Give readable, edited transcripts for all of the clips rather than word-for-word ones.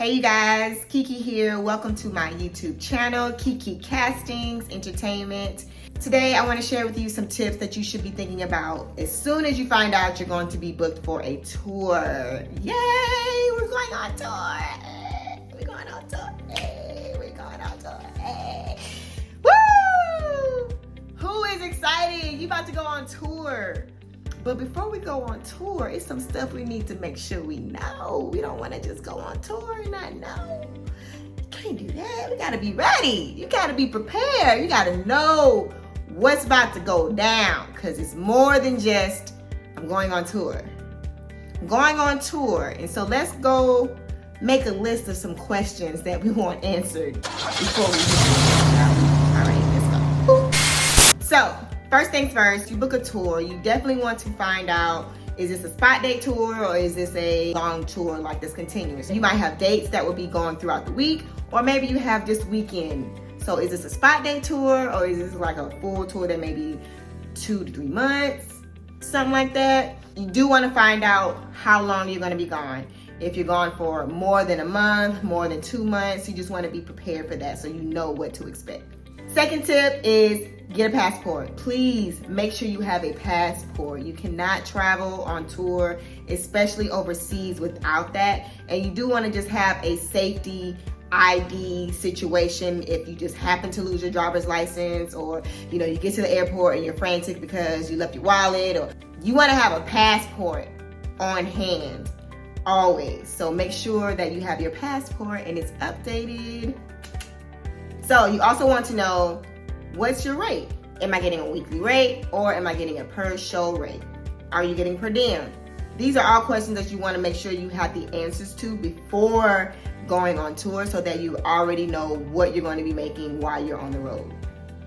Hey you guys, Kiki here. Welcome to my YouTube channel, Kiki Kastings Entertainment. Today I want to share with you some tips that you should be thinking about as soon as you find out you're going to be booked for a tour. Yay! We're going on tour. We're going on tour. Hey, we're going on tour. Hey. Woo! Who is excited? You about to go on tour. But before we go on tour, it's some stuff we need to make sure we know. We don't want to just go on tour and not know. You can't do that. We got to be ready. You got to be prepared. You got to know what's about to go down, because it's more than just, I'm going on tour. I'm going on tour. And so let's go make a list of some questions that we want answered before we get all right, let's go. So, first things first, you book a tour, you definitely want to find out, is this a spot day tour or is this a long tour like this continuous? You might have dates that will be going throughout the week, or maybe you have this weekend. So is this a spot day tour or is this like a full tour that may be 2 to 3 months, something like that? You do want to find out how long you're going to be gone. If you're gone for more than a month, more than 2 months, you just want to be prepared for that so you know what to expect. Second tip is get a passport. Please make sure you have a passport. You cannot travel on tour, especially overseas, without that. And you do want to just have a safety ID situation if you just happen to lose your driver's license, or you get to the airport and you're frantic because you left your wallet, or you want to have a passport on hand always. So make sure that you have your passport and it's updated. So you also want to know, what's your rate? Am I getting a weekly rate or am I getting a per show rate? Are you getting per diem? These are all questions that you want to make sure you have the answers to before going on tour, so that you already know what you're going to be making while you're on the road.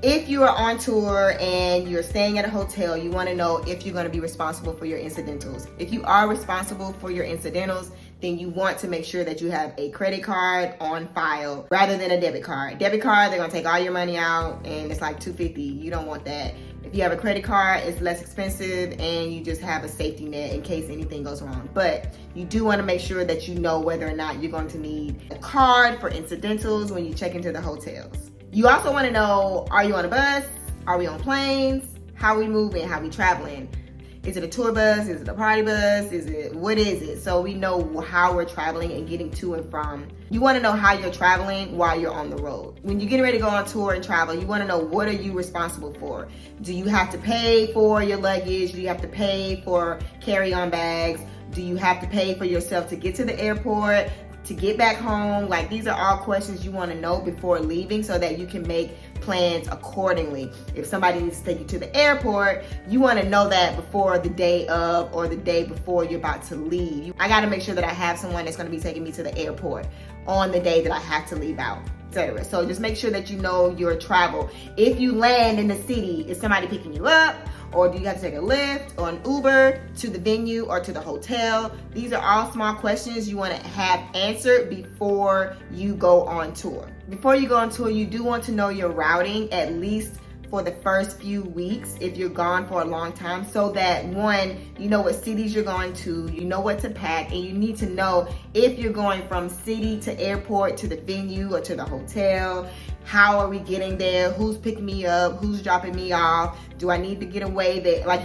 If you are on tour and you're staying at a hotel, you want to know if you're going to be responsible for your incidentals. If you are responsible for your incidentals, then you want to make sure that you have a credit card on file rather than a debit card. Debit card, they're going to take all your money out and it's like $250. You don't want that. If you have a credit card, it's less expensive and you just have a safety net in case anything goes wrong. But you do want to make sure that you know whether or not you're going to need a card for incidentals when you check into the hotels. You also want to know, are you on a bus? Are we on planes? How are we moving? How are we traveling? Is it a tour bus? Is it a party bus? What is it? So we know how we're traveling and getting to and from. You want to know how you're traveling while you're on the road. When you're getting ready to go on tour and travel, you want to know, what are you responsible for? Do you have to pay for your luggage? Do you have to pay for carry-on bags? Do you have to pay for yourself to get to the airport, to get back home? Like, these are all questions you want to know before leaving so that you can make plans accordingly. If somebody needs to take you to the airport, you want to know that before the day of or the day before you're about to leave. I got to make sure that I have someone that's going to be taking me to the airport on the day that I have to leave out, etc. So just make sure that you know your travel. If you land in the city, is somebody picking you up? Or do you have to take a Lyft or an Uber to the venue or to the hotel? These are all small questions you want to have answered before you go on tour. Before you go on tour, you do want to know your routing, at least for the first few weeks if you're gone for a long time, so that one, you know what cities you're going to, you know what to pack, and you need to know if you're going from city to airport to the venue or to the hotel. How are we getting there? Who's picking me up? Who's dropping me off? Do I need to get away?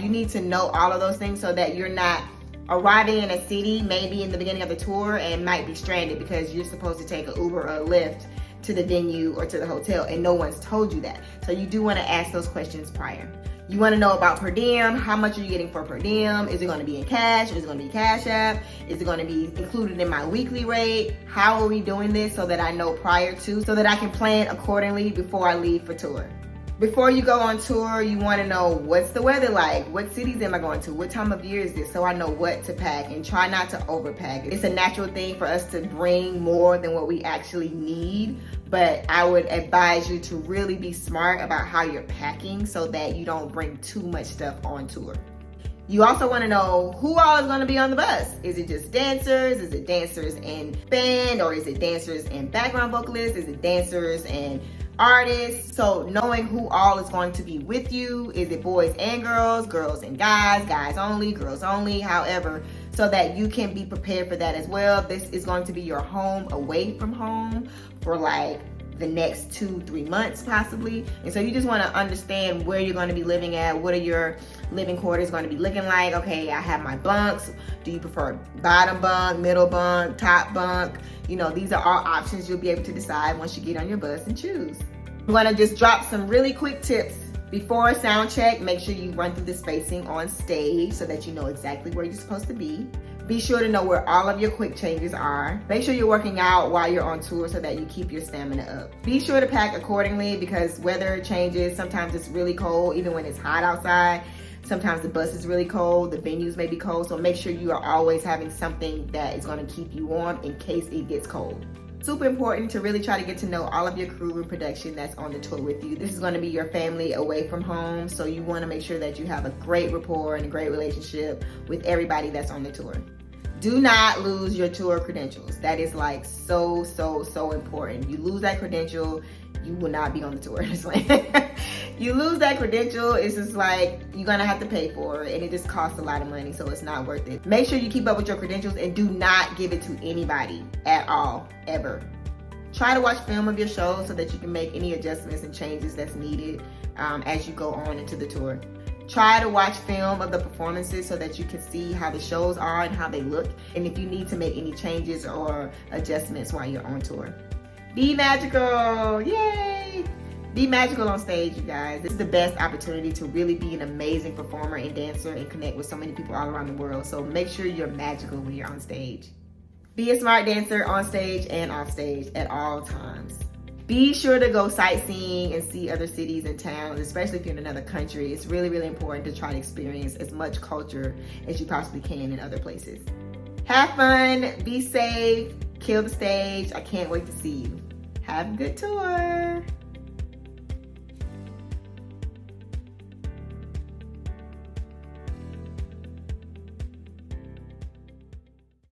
You need to know all of those things so that you're not arriving in a city maybe in the beginning of the tour and might be stranded because you're supposed to take an Uber or a Lyft to the venue or to the hotel and no one's told you that. So you do want to ask those questions prior. You want to know about per diem. How much are you getting for per diem? Is it going to be in cash? Is it going to be Cashapp? Is it going to be included in my weekly rate? How are we doing this so that I know prior to, so that I can plan accordingly before I leave for tour? Before you go on tour, you want to know, what's the weather like? What cities am I going to? What time of year is this? So I know what to pack, and try not to overpack. It's a natural thing for us to bring more than what we actually need, but I would advise you to really be smart about how you're packing so that you don't bring too much stuff on tour. You also want to know who all is going to be on the bus. Is it just dancers? Is it dancers and band? Or is it dancers and background vocalists? Is it dancers and artists? So knowing who all is going to be with you. Is it boys and girls, girls and guys, guys only, girls only, however. so that you can be prepared for that as well. This is going to be your home away from home for like the next 2-3 months possibly. And so you just want to understand where you're going to be living at. What are your living quarters going to be looking like? Okay, I have my bunks. Do you prefer bottom bunk, middle bunk, top bunk? You know, these are all options you'll be able to decide once you get on your bus and choose. I'm going to just drop some really quick tips. Before sound check, make sure you run through the spacing on stage so that you know exactly where you're supposed to be. Be sure to know where all of your quick changes are. Make sure you're working out while you're on tour so that you keep your stamina up. Be sure to pack accordingly because weather changes. Sometimes it's really cold, even when it's hot outside. Sometimes the bus is really cold, the venues may be cold, so make sure you are always having something that is going to keep you warm in case it gets cold. Super important to really try to get to know all of your crew and production that's on the tour with you. This is going to be your family away from home, so you want to make sure that you have a great rapport and a great relationship with everybody that's on the tour. Do not lose your tour credentials. That is like so important. You lose that credential, you will not be on the tour. You lose that credential, it's just like you're gonna have to pay for it, and it just costs a lot of money, so it's not worth it. Make sure you keep up with your credentials and do not give it to anybody at all, ever. Try to watch film of your show so that you can make any adjustments and changes that's needed as you go on into the tour. Try to watch film of the performances so that you can see how the shows are and how they look, and if you need to make any changes or adjustments while you're on tour. Be magical, yay! Be magical on stage, you guys. This is the best opportunity to really be an amazing performer and dancer and connect with so many people all around the world. So make sure you're magical when you're on stage. Be a smart dancer on stage and off stage at all times. Be sure to go sightseeing and see other cities and towns, especially if you're in another country. It's really important to try to experience as much culture as you possibly can in other places. Have fun, be safe, kill the stage. I can't wait to see you. Have a good tour.